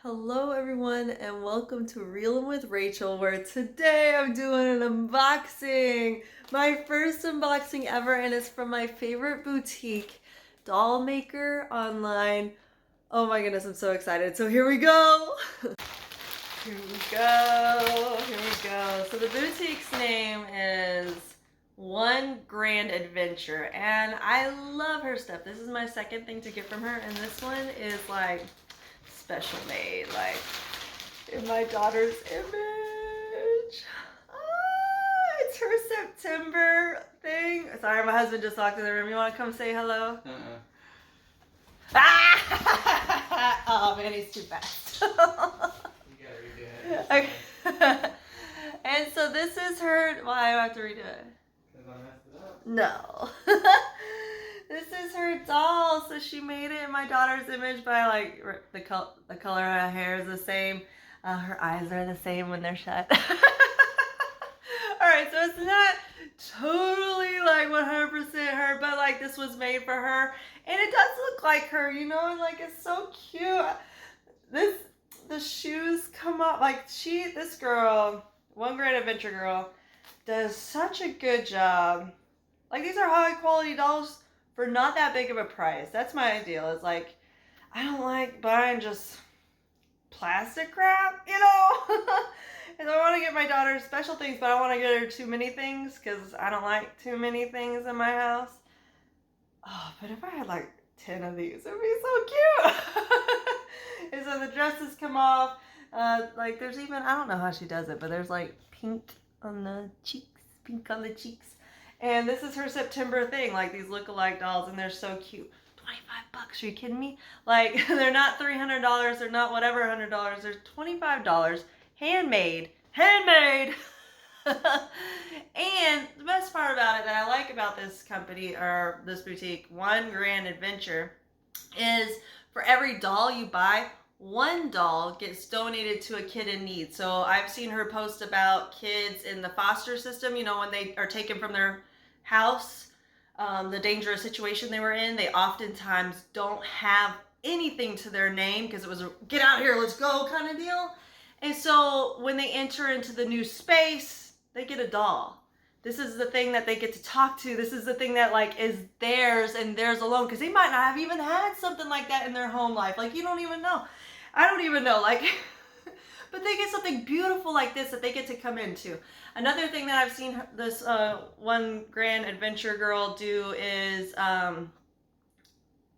Hello everyone and welcome to Reelin' with Rachel, where today I'm doing an unboxing. My first unboxing ever, and it's from my favorite boutique, doll maker online. Oh my goodness, I'm so excited. So here we go. Here we go. Here we go. So the boutique's name is One Grand Adventure, and I love her stuff. This is my second thing to get from her, and this one is like special made, like in my daughter's image. It's her September thing. Sorry, my husband just walked in the room. You want to come say hello? Ah! Oh man, he's too fast. Okay. And so this is her. Why do I have to redo it? Because I messed it up. No. This is her doll. So she made it in my daughter's image by like the color of her hair is the same. Her eyes are the same when they're shut. Alright, so it's not totally like 100% her, but like this was made for her. And it does look like her, you know, and like it's so cute. The shoes come up, like this girl, One Great Adventure girl, does such a good job. Like these are high quality dolls for not that big of a price. That's my ideal. It's like, I don't like buying just plastic crap, you know? And I want to get my daughter special things, but I don't want to get her too many things because I don't like too many things in my house. Oh, but if I had like 10 of these, it would be so cute. And so the dresses come off. Like there's even, I don't know how she does it, but there's like pink on the cheeks. And this is her September thing, like these look-alike dolls, and they're so cute. 25 bucks, are you kidding me? Like, they're not $300, they're not whatever $100, they're $25. Handmade. And the best part about it that I like about this company, or this boutique, One Grand Adventure, is for every doll you buy, one doll gets donated to a kid in need. So I've seen her post about kids in the foster system, you know, when they are taken from their house, the dangerous situation they were in, they oftentimes don't have anything to their name because it was a get out here, let's go kind of deal. And so when they enter into the new space, they get a doll. This is the thing that they get to talk to. This is the thing that like is theirs and theirs alone, because they might not have even had something like that in their home life. Like you don't even know. I don't even know, like, but they get something beautiful like this that they get to come into. Another thing that I've seen this One Grand Adventure girl do is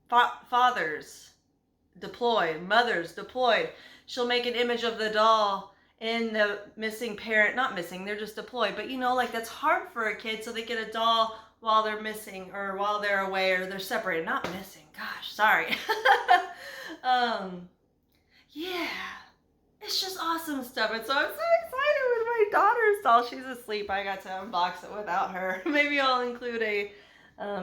fathers deployed, mothers deployed. She'll make an image of the doll in the missing parent, not missing, they're just deployed, but you know, like that's hard for a kid, so they get a doll while they're missing or while they're away or they're separated, not missing, gosh, sorry. Yeah, it's just awesome stuff. And so I'm so excited with my daughter's doll. She's asleep. I got to unbox it without her. Maybe I'll include a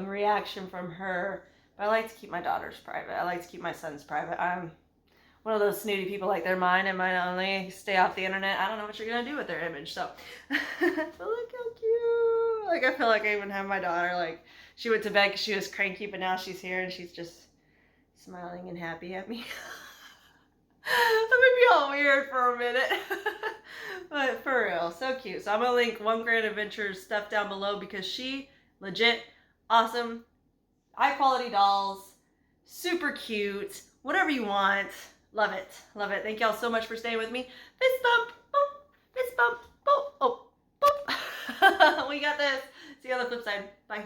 reaction from her. But I like to keep my daughter's private. I like to keep my son's private. I'm one of those snooty people, like they're mine and mine only. Stay off the internet. I don't know what you're going to do with their image. So, but look how cute. Like I feel like I even have my daughter. Like she went to bed because she was cranky, but now she's here and she's just smiling and happy at me. That made me all weird for a minute. But for real, so cute. So I'm going to link One Grand Adventure's stuff down below because she, legit, awesome, high quality dolls, super cute, whatever you want. Love it. Love it. Thank y'all so much for staying with me. Fist bump, boop, fist bump, boop, oh, boop. We got this. See you on the flip side. Bye.